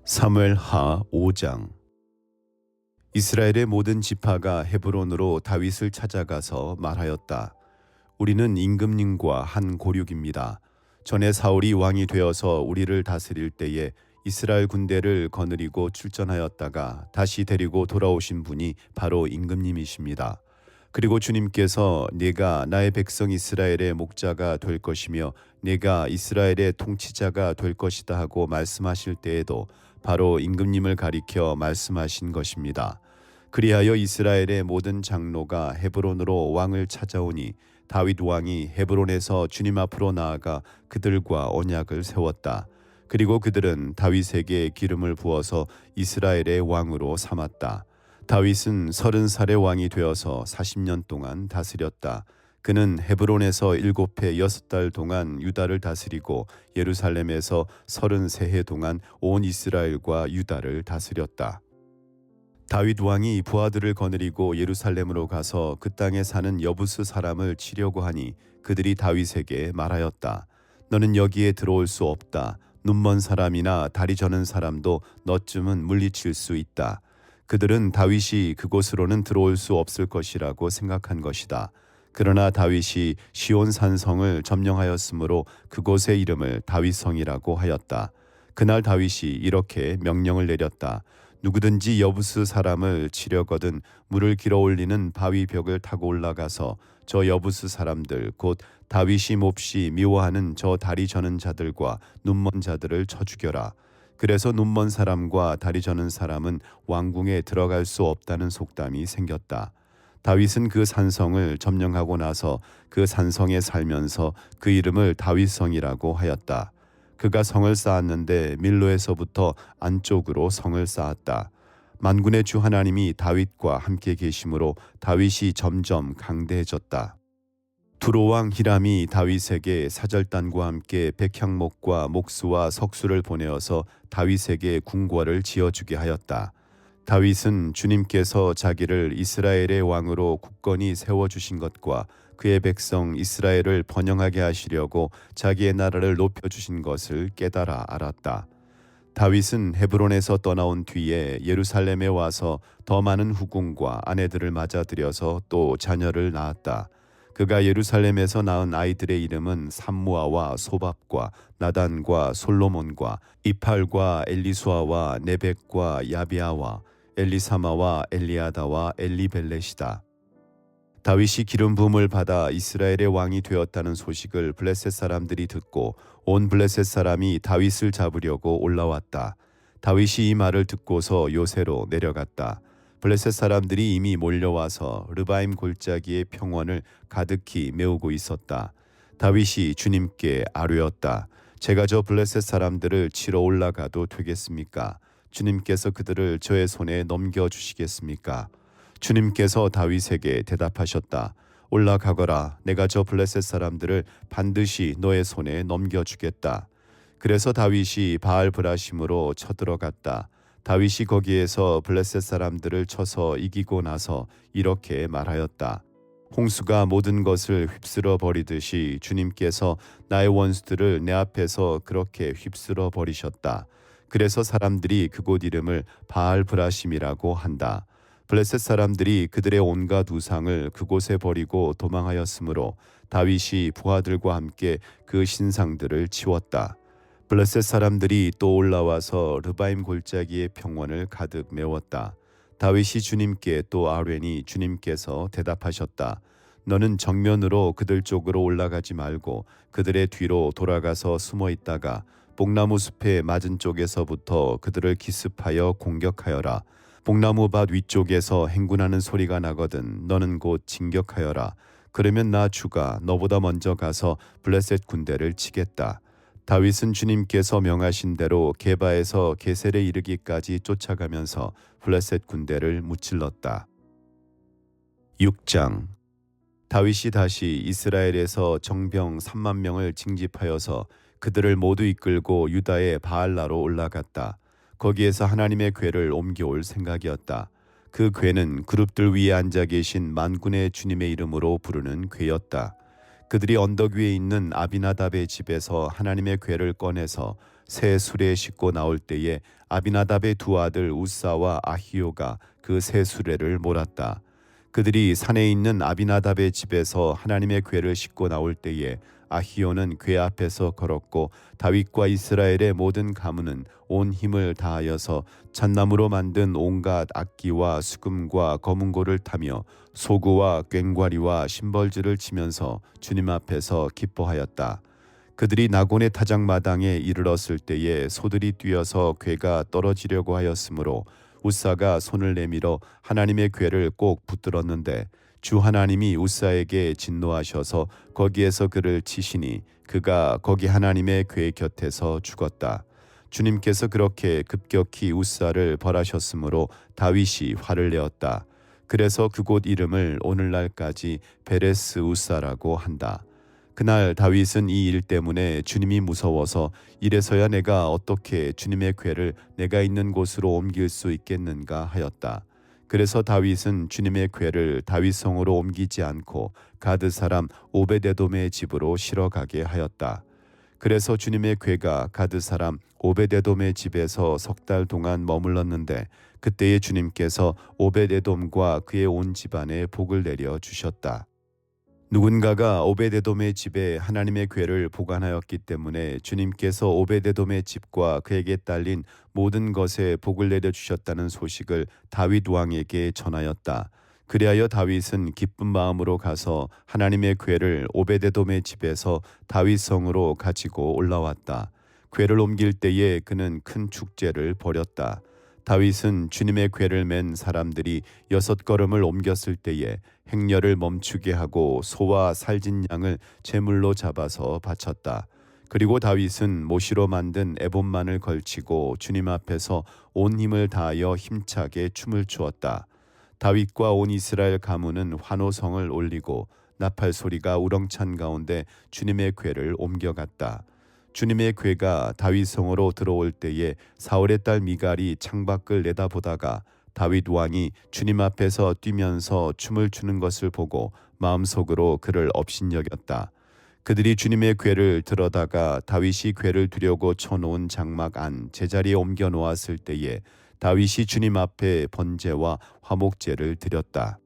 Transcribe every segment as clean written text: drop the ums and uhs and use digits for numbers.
사무엘하 5장. 이스라엘의 모든 지파가 헤브론으로 다윗을 찾아가서 말하였다. 우리는 임금님과 한 고륙입니다. 전에 사울이 왕이 되어서 우리를 다스릴 때에 이스라엘 군대를 거느리고 출전하였다가 다시 데리고 돌아오신 분이 바로 임금님이십니다. 그리고 주님께서 네가 나의 백성 이스라엘의 목자가 될 것이며 네가 이스라엘의 통치자가 될 것이다 하고 말씀하실 때에도 바로 임금님을 가리켜 말씀하신 것입니다. 그리하여 이스라엘의 모든 장로가 헤브론으로 왕을 찾아오니 다윗 왕이 헤브론에서 주님 앞으로 나아가 그들과 언약을 세웠다. 그리고 그들은 다윗에게 기름을 부어서 이스라엘의 왕으로 삼았다. 다윗은 30살의 왕이 되어서 40년 동안 다스렸다. 그는 헤브론에서 7해 6달 동안 유다를 다스리고 예루살렘에서 33해 동안 온 이스라엘과 유다를 다스렸다. 다윗 왕이 부하들을 거느리고 예루살렘으로 가서 그 땅에 사는 여부스 사람을 치려고 하니 그들이 다윗에게 말하였다. 너는 여기에 들어올 수 없다. 눈먼 사람이나 다리 저는 사람도 너쯤은 물리칠 수 있다. 그들은 다윗이 그곳으로는 들어올 수 없을 것이라고 생각한 것이다. 그러나 다윗이 시온 산성을 점령하였으므로 그곳의 이름을 다윗성이라고 하였다. 그날 다윗이 이렇게 명령을 내렸다. 누구든지 여부스 사람을 치려거든 물을 길어 올리는 바위 벽을 타고 올라가서 저 여부스 사람들 곧 다윗이 몹시 미워하는 저 다리 저는 자들과 눈먼 자들을 쳐 죽여라. 그래서 눈먼 사람과 다리 저는 사람은 왕궁에 들어갈 수 없다는 속담이 생겼다. 다윗은 그 산성을 점령하고 나서 그 산성에 살면서 그 이름을 다윗성이라고 하였다. 그가 성을 쌓았는데 밀로에서부터 안쪽으로 성을 쌓았다. 만군의 주 하나님이 다윗과 함께 계심으로 다윗이 점점 강대해졌다. 두로왕 히람이 다윗에게 사절단과 함께 백향목과 목수와 석수를 보내어서 다윗에게 궁궐을 지어주게 하였다. 다윗은 주님께서 자기를 이스라엘의 왕으로 굳건히 세워주신 것과 그의 백성 이스라엘을 번영하게 하시려고 자기의 나라를 높여주신 것을 깨달아 알았다. 다윗은 헤브론에서 떠나온 뒤에 예루살렘에 와서 더 많은 후궁과 아내들을 맞아들여서 또 자녀를 낳았다. 그가 예루살렘에서 낳은 아이들의 이름은 삼무아와 소밥과 나단과 솔로몬과 이팔과 엘리수아와 네벡과 야비아와 엘리사마와 엘리아다와 엘리벨렛이다. 다윗이 기름 부음을 받아 이스라엘의 왕이 되었다는 소식을 블레셋 사람들이 듣고 온 블레셋 사람이 다윗을 잡으려고 올라왔다. 다윗이 이 말을 듣고서 요새로 내려갔다. 블레셋 사람들이 이미 몰려와서 르바임 골짜기의 평원을 가득히 메우고 있었다. 다윗이 주님께 아뢰었다. 제가 저 블레셋 사람들을 치러 올라가도 되겠습니까? 주님께서 그들을 저의 손에 넘겨주시겠습니까? 주님께서 다윗에게 대답하셨다. 올라가거라. 내가 저 블레셋 사람들을 반드시 너의 손에 넘겨주겠다. 그래서 다윗이 바알 브라심으로 쳐들어갔다. 다윗이 거기에서 블레셋 사람들을 쳐서 이기고 나서 이렇게 말하였다. 홍수가 모든 것을 휩쓸어 버리듯이 주님께서 나의 원수들을 내 앞에서 그렇게 휩쓸어 버리셨다. 그래서 사람들이 그곳 이름을 바알 브라심이라고 한다. 블레셋 사람들이 그들의 온갖 우상을 그곳에 버리고 도망하였으므로 다윗이 부하들과 함께 그 신상들을 치웠다. 블레셋 사람들이 또 올라와서 르바임 골짜기의 평원을 가득 메웠다. 다윗이 주님께 또 아뢰니 주님께서 대답하셨다. 너는 정면으로 그들 쪽으로 올라가지 말고 그들의 뒤로 돌아가서 숨어 있다가 복나무 숲의 맞은 쪽에서부터 그들을 기습하여 공격하여라. 복나무 밭 위쪽에서 행군하는 소리가 나거든 너는 곧 진격하여라. 그러면 나 주가 너보다 먼저 가서 블레셋 군대를 치겠다. 다윗은 주님께서 명하신 대로 게바에서 게셀에 이르기까지 쫓아가면서 블레셋 군대를 무찔렀다. 6장. 다윗이 다시 이스라엘에서 정병 3만 명을 징집하여서 그들을 모두 이끌고 유다의 바알라로 올라갔다. 거기에서 하나님의 궤를 옮겨올 생각이었다. 그 궤는 그룹들 위에 앉아 계신 만군의 주님의 이름으로 부르는 궤였다. 그들이 언덕 위에 있는 아비나답의 집에서 하나님의 궤를 꺼내서 새 수레에 싣고 나올 때에 아비나답의 두 아들 우사와 아히오가 그 새 수레를 몰았다. 그들이 산에 있는 아비나답의 집에서 하나님의 궤를 싣고 나올 때에 아히오는 궤 앞에서 걸었고 다윗과 이스라엘의 모든 가문은 온 힘을 다하여서 잣나무로 만든 온갖 악기와 수금과 거문고를 타며 소구와 꽹과리와 심벌주를 치면서 주님 앞에서 기뻐하였다. 그들이 나곤의 타작마당에 이르렀을 때에 소들이 뛰어서 궤가 떨어지려고 하였으므로 우사가 손을 내밀어 하나님의 궤를 꼭 붙들었는데 주 하나님이 우사에게 진노하셔서 거기에서 그를 치시니 그가 거기 하나님의 궤 곁에서 죽었다. 주님께서 그렇게 급격히 우사를 벌하셨으므로 다윗이 화를 내었다. 그래서 그곳 이름을 오늘날까지 베레스 우사라고 한다. 그날 다윗은 이 일 때문에 주님이 무서워서 이래서야 내가 어떻게 주님의 궤를 내가 있는 곳으로 옮길 수 있겠는가 하였다. 그래서 다윗은 주님의 궤를 다윗성으로 옮기지 않고 가드 사람 오베데돔의 집으로 실어가게 하였다. 그래서 주님의 궤가 가드 사람 오베데돔의 집에서 석 달 동안 머물렀는데 그때에 주님께서 오베데돔과 그의 온 집안에 복을 내려 주셨다. 누군가가 오베데돔의 집에 하나님의 궤를 보관하였기 때문에 주님께서 오베데돔의 집과 그에게 딸린 모든 것에 복을 내려 주셨다는 소식을 다윗 왕에게 전하였다. 그리하여 다윗은 기쁜 마음으로 가서 하나님의 궤를 오베데돔의 집에서 다윗 성으로 가지고 올라왔다. 궤를 옮길 때에 그는 큰 축제를 벌였다. 다윗은 주님의 궤를 맨 사람들이 6걸음을 옮겼을 때에 행렬을 멈추게 하고 소와 살진 양을 제물로 잡아서 바쳤다. 그리고 다윗은 모시로 만든 에봇만을 걸치고 주님 앞에서 온 힘을 다하여 힘차게 춤을 추었다. 다윗과 온 이스라엘 가문은 환호성을 올리고 나팔 소리가 우렁찬 가운데 주님의 궤를 옮겨갔다. 주님의 궤가 다윗성으로 들어올 때에 사울의 딸 미갈이 창밖을 내다보다가 다윗 왕이 주님 앞에서 뛰면서 춤을 추는 것을 보고 마음속으로 그를 업신여겼다. 그들이 주님의 궤를 들어다가 다윗이 궤를 두려고 쳐놓은 장막 안 제자리에 옮겨 놓았을 때에 다윗이 주님 앞에 번제와 화목제를 드렸다.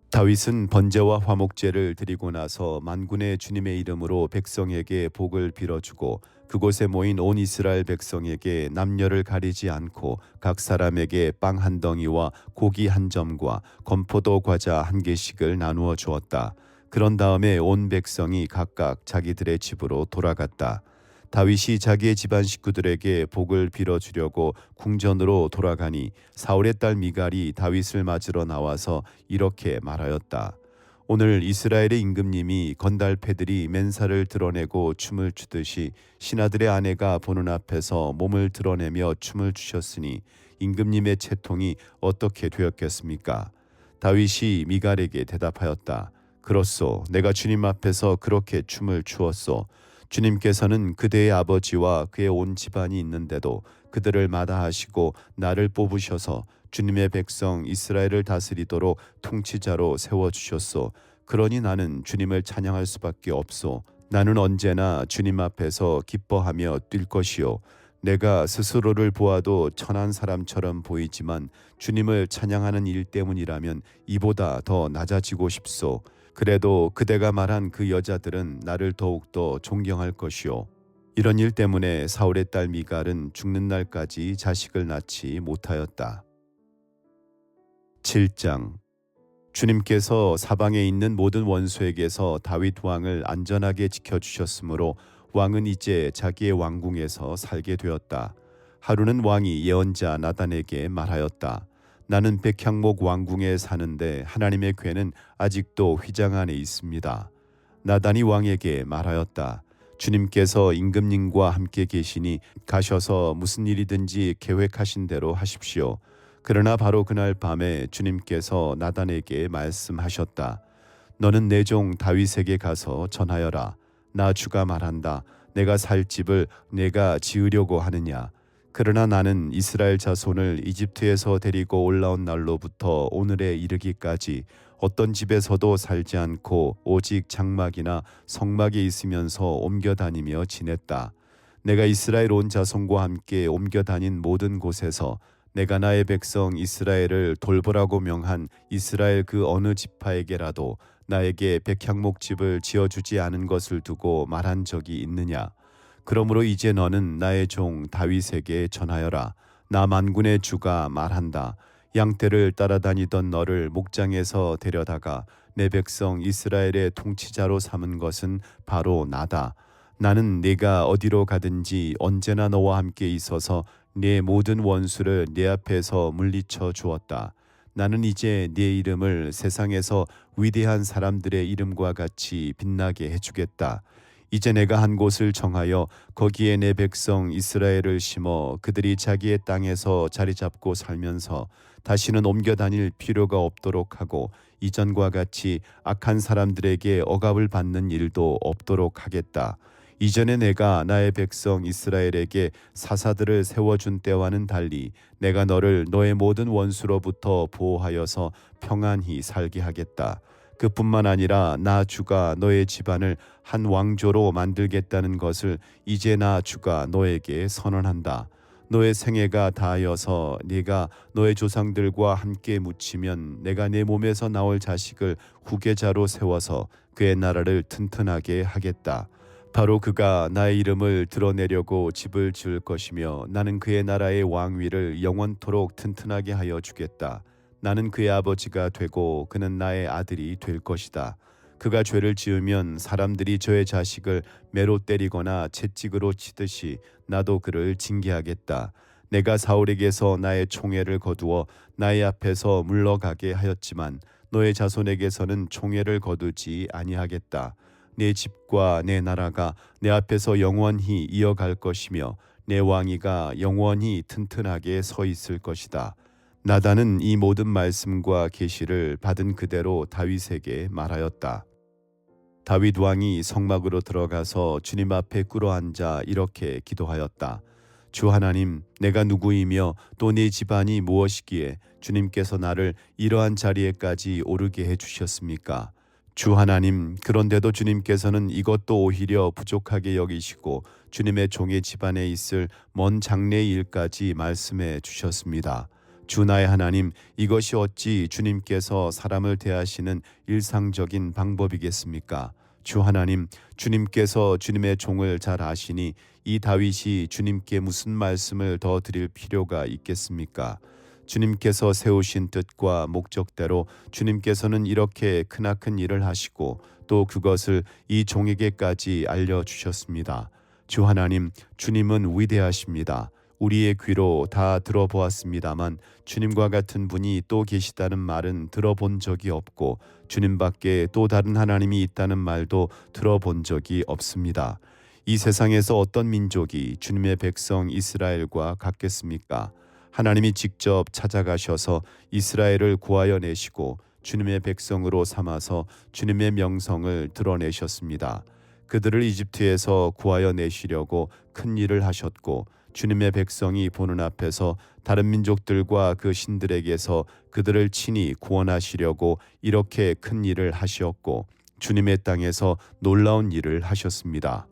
다윗은 번제와 화목제를 드리고 나서 만군의 주님의 이름으로 백성에게 복을 빌어주고 그곳에 모인 온 이스라엘 백성에게 남녀를 가리지 않고 각 사람에게 빵 한 덩이와 고기 한 점과 건포도 과자 한 개씩을 나누어 주었다. 그런 다음에 온 백성이 각각 자기들의 집으로 돌아갔다. 다윗이 자기의 집안 식구들에게 복을 빌어주려고 궁전으로 돌아가니 사울의 딸 미갈이 다윗을 맞으러 나와서 이렇게 말하였다. 오늘 이스라엘의 임금님이 건달패들이 맨살을 드러내고 춤을 추듯이 신하들의 아내가 보는 앞에서 몸을 드러내며 춤을 추셨으니 임금님의 채통이 어떻게 되었겠습니까? 다윗이 미갈에게 대답하였다. 그렇소. 내가 주님 앞에서 그렇게 춤을 추었소. 주님께서는 그대의 아버지와 그의 온 집안이 있는데도 그들을 마다하시고 나를 뽑으셔서 주님의 백성 이스라엘을 다스리도록 통치자로 세워주셨소. 그러니 나는 주님을 찬양할 수밖에 없소. 나는 언제나 주님 앞에서 기뻐하며 뛸 것이요. 내가 스스로를 보아도 천한 사람처럼 보이지만 주님을 찬양하는 일 때문이라면 이보다 더 낮아지고 싶소. 그래도 그대가 말한 그 여자들은 나를 더욱더 존경할 것이요. 이런 일 때문에 사울의 딸 미갈은 죽는 날까지 자식을 낳지 못하였다. 7장. 주님께서 사방에 있는 모든 원수에게서 다윗 왕을 안전하게 지켜주셨으므로 왕은 이제 자기의 왕궁에서 살게 되었다. 하루는 왕이 예언자 나단에게 말하였다. 나는 백향목 왕궁에 사는데 하나님의 궤는 아직도 휘장 안에 있습니다. 나단이 왕에게 말하였다. 주님께서 임금님과 함께 계시니 가셔서 무슨 일이든지 계획하신 대로 하십시오. 그러나 바로 그날 밤에 주님께서 나단에게 말씀하셨다. 너는 내 종 다윗에게 가서 전하여라. 나 주가 말한다. 내가 살 집을 내가 지으려고 하느냐. 그러나 나는 이스라엘 자손을 이집트에서 데리고 올라온 날로부터 오늘에 이르기까지 어떤 집에서도 살지 않고 오직 장막이나 성막에 있으면서 옮겨 다니며 지냈다. 내가 이스라엘 온 자손과 함께 옮겨 다닌 모든 곳에서 내가 나의 백성 이스라엘을 돌보라고 명한 이스라엘 그 어느 지파에게라도 나에게 백향목집을 지어주지 않은 것을 두고 말한 적이 있느냐? 그러므로 이제 너는 나의 종 다윗에게 전하여라. 나 만군의 주가 말한다. 양떼를 따라다니던 너를 목장에서 데려다가 내 백성 이스라엘의 통치자로 삼은 것은 바로 나다. 나는 네가 어디로 가든지 언제나 너와 함께 있어서 네 모든 원수를 네 앞에서 물리쳐 주었다. 나는 이제 네 이름을 세상에서 위대한 사람들의 이름과 같이 빛나게 해주겠다. 이제 내가 한 곳을 정하여 거기에 내 백성 이스라엘을 심어 그들이 자기의 땅에서 자리 잡고 살면서 다시는 옮겨 다닐 필요가 없도록 하고 이전과 같이 악한 사람들에게 억압을 받는 일도 없도록 하겠다. 이전에 내가 나의 백성 이스라엘에게 사사들을 세워준 때와는 달리 내가 너를 너의 모든 원수로부터 보호하여서 평안히 살게 하겠다. 그뿐만 아니라 나 주가 너의 집안을 한 왕조로 만들겠다는 것을 이제 나 주가 너에게 선언한다. 너의 생애가 다하여서 네가 너의 조상들과 함께 묻히면 내가 내 몸에서 나올 자식을 후계자로 세워서 그의 나라를 튼튼하게 하겠다. 바로 그가 나의 이름을 드러내려고 집을 지을 것이며 나는 그의 나라의 왕위를 영원토록 튼튼하게 하여 주겠다. 나는 그의 아버지가 되고 그는 나의 아들이 될 것이다. 그가 죄를 지으면 사람들이 저의 자식을 매로 때리거나 채찍으로 치듯이 나도 그를 징계하겠다. 내가 사울에게서 나의 총애를 거두어 나의 앞에서 물러가게 하였지만 너의 자손에게서는 총애를 거두지 아니하겠다. 내 집과 내 나라가 내 앞에서 영원히 이어갈 것이며 내 왕위가 영원히 튼튼하게 서 있을 것이다. 나단은 이 모든 말씀과 계시를 받은 그대로 다윗에게 말하였다. 다윗 왕이 성막으로 들어가서 주님 앞에 꿇어앉아 이렇게 기도하였다. 주 하나님, 내가 누구이며 또 내 집안이 무엇이기에 주님께서 나를 이러한 자리에까지 오르게 해주셨습니까? 주 하나님, 그런데도 주님께서는 이것도 오히려 부족하게 여기시고 주님의 종의 집안에 있을 먼 장래의 일까지 말씀해 주셨습니다. 주 나의 하나님, 이것이 어찌 주님께서 사람을 대하시는 일상적인 방법이겠습니까? 주 하나님, 주님께서 주님의 종을 잘 아시니 이 다윗이 주님께 무슨 말씀을 더 드릴 필요가 있겠습니까? 주님께서 세우신 뜻과 목적대로 주님께서는 이렇게 크나큰 일을 하시고 또 그것을 이 종에게까지 알려주셨습니다. 주 하나님, 주님은 위대하십니다. 우리의 귀로 다 들어보았습니다만 주님과 같은 분이 또 계시다는 말은 들어본 적이 없고 주님밖에 또 다른 하나님이 있다는 말도 들어본 적이 없습니다. 이 세상에서 어떤 민족이 주님의 백성 이스라엘과 같겠습니까? 하나님이 직접 찾아가셔서 이스라엘을 구하여 내시고 주님의 백성으로 삼아서 주님의 명성을 드러내셨습니다. 그들을 이집트에서 구하여 내시려고 큰 일을 하셨고 주님의 백성이 보는 앞에서 다른 민족들과 그 신들에게서 그들을 친히 구원하시려고 이렇게 큰 일을 하시었고 주님의 땅에서 놀라운 일을 하셨습니다.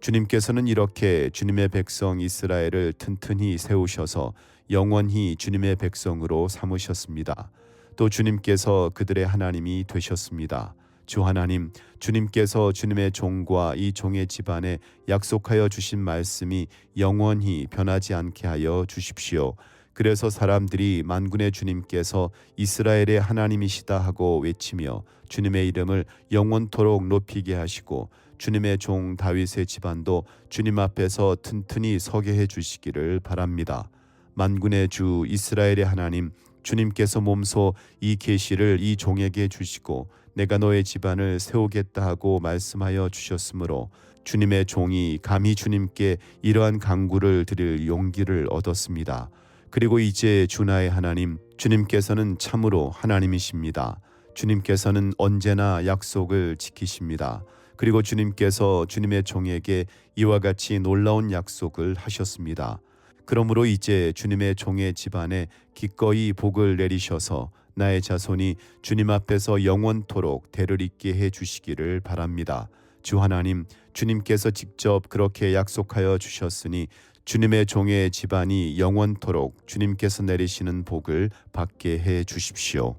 주님께서는 이렇게 주님의 백성 이스라엘을 튼튼히 세우셔서 영원히 주님의 백성으로 삼으셨습니다. 또 주님께서 그들의 하나님이 되셨습니다. 주 하나님, 주님께서 주님의 종과 이 종의 집안에 약속하여 주신 말씀이 영원히 변하지 않게 하여 주십시오. 그래서 사람들이 만군의 주님께서 이스라엘의 하나님이시다 하고 외치며 주님의 이름을 영원토록 높이게 하시고 주님의 종 다윗의 집안도 주님 앞에서 튼튼히 서게 해 주시기를 바랍니다. 만군의 주 이스라엘의 하나님, 주님께서 몸소 이 계시를 이 종에게 주시고 내가 너의 집안을 세우겠다 하고 말씀하여 주셨으므로 주님의 종이 감히 주님께 이러한 간구를 드릴 용기를 얻었습니다. 그리고 이제 주 나의 하나님, 주님께서는 참으로 하나님이십니다. 주님께서는 언제나 약속을 지키십니다. 그리고 주님께서 주님의 종에게 이와 같이 놀라운 약속을 하셨습니다. 그러므로 이제 주님의 종의 집안에 기꺼이 복을 내리셔서 나의 자손이 주님 앞에서 영원토록 대를 잇게 해 주시기를 바랍니다. 주 하나님, 주님께서 직접 그렇게 약속하여 주셨으니 주님의 종의 집안이 영원토록 주님께서 내리시는 복을 받게 해 주십시오.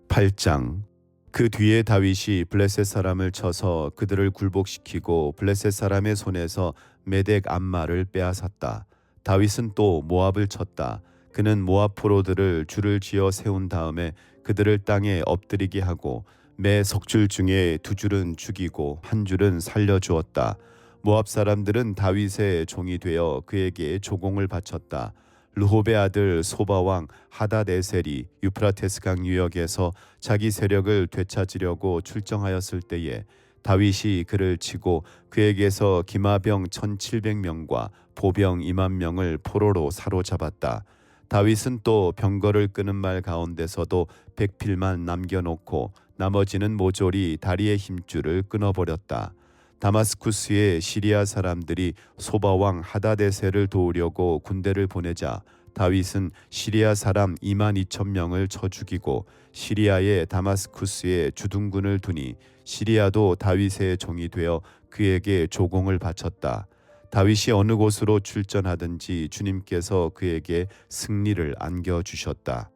8장. 그 뒤에 다윗이 블레셋 사람을 쳐서 그들을 굴복시키고 블레셋 사람의 손에서 메덱 암마를 빼앗았다. 다윗은 또 모압을 쳤다. 그는 모압 포로들을 줄을 지어 세운 다음에 그들을 땅에 엎드리게 하고 매 석줄 중에 2줄은 죽이고 1줄은 살려주었다. 모압 사람들은 다윗의 종이 되어 그에게 조공을 바쳤다. 르홉의 아들 소바왕 하닷에셀이 유프라테스강 유역에서 자기 세력을 되찾으려고 출정하였을 때에 다윗이 그를 치고 그에게서 기마병 1,700명과 보병 20,000명을 포로로 사로잡았다. 다윗은 또 병거를 끄는 말 가운데서도 백필만 남겨놓고 나머지는 모조리 다리의 힘줄을 끊어버렸다. 다마스쿠스의 시리아 사람들이 소바왕 하닷에셀을 도우려고 군대를 보내자 다윗은 시리아 사람 22,000명을 쳐 죽이고 시리아의 다마스쿠스에 주둔군을 두니 시리아도 다윗의 종이 되어 그에게 조공을 바쳤다. 다윗이 어느 곳으로 출전하든지 주님께서 그에게 승리를 안겨주셨다.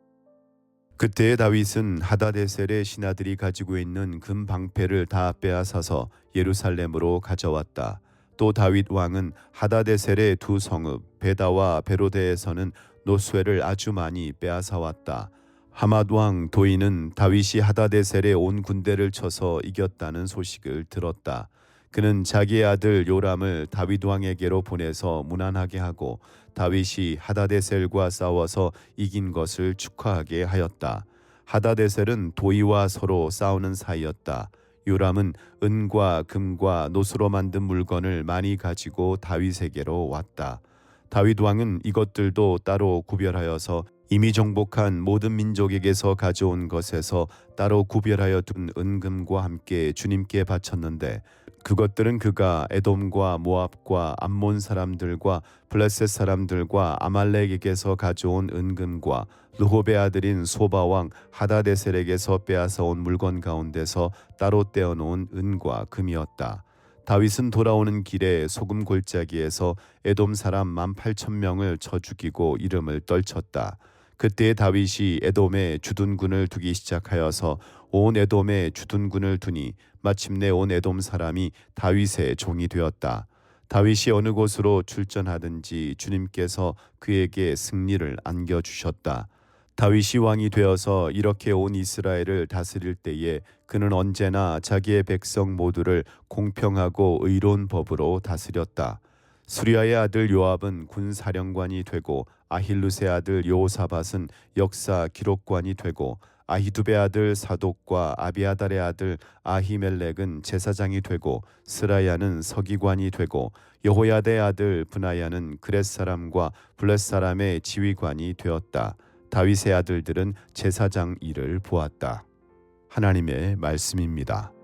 그때 다윗은 하닷에셀의 신하들이 가지고 있는 금 방패를 다 빼앗아서 예루살렘으로 가져왔다. 또 다윗 왕은 하닷에셀의 2 성읍 베다와 베로데에서는 노쇠를 아주 많이 빼앗아 왔다. 하맛 왕 도이는 다윗이 하닷에셀의 온 군대를 쳐서 이겼다는 소식을 들었다. 그는 자기의 아들 요람을 다윗 왕에게로 보내서 무난하게 하고 다윗이 하닷에셀과 싸워서 이긴 것을 축하하게 하였다. 하닷에셀은 도이와 서로 싸우는 사이였다. 요람은 은과 금과 노수로 만든 물건을 많이 가지고 다윗에게로 왔다. 다윗 왕은 이것들도 따로 구별하여서 이미 정복한 모든 민족에게서 가져온 것에서 따로 구별하여 둔 은금과 함께 주님께 바쳤는데 그것들은 그가 에돔과 모압과 암몬 사람들과 블레셋 사람들과 아말렉에게서 가져온 은금과 르홉의 아들인 소바왕 하닷에셀에게서 빼앗아온 물건 가운데서 따로 떼어놓은 은과 금이었다. 다윗은 돌아오는 길에 소금 골짜기에서 에돔 사람 18,000명을 쳐 죽이고 이름을 떨쳤다. 그때 다윗이 에돔에 주둔군을 두기 시작하여서 온 에돔에 주둔군을 두니 마침내 온 에돔 사람이 다윗의 종이 되었다. 다윗이 어느 곳으로 출전하든지 주님께서 그에게 승리를 안겨주셨다. 다윗이 왕이 되어서 이렇게 온 이스라엘을 다스릴 때에 그는 언제나 자기의 백성 모두를 공평하고 의로운 법으로 다스렸다. 수리아의 아들 요압은 군사령관이 되고 아힐룻의 아들 여호사밧은 역사 기록관이 되고 아히두베의 아들 사독과 아비아달의 아들 아히멜렉은 제사장이 되고 스라야는 서기관이 되고 여호야다의 아들 브나야는 그렛 사람과 블렛 사람의 지휘관이 되었다. 다윗의 아들들은 제사장 일을 보았다. 하나님의 말씀입니다.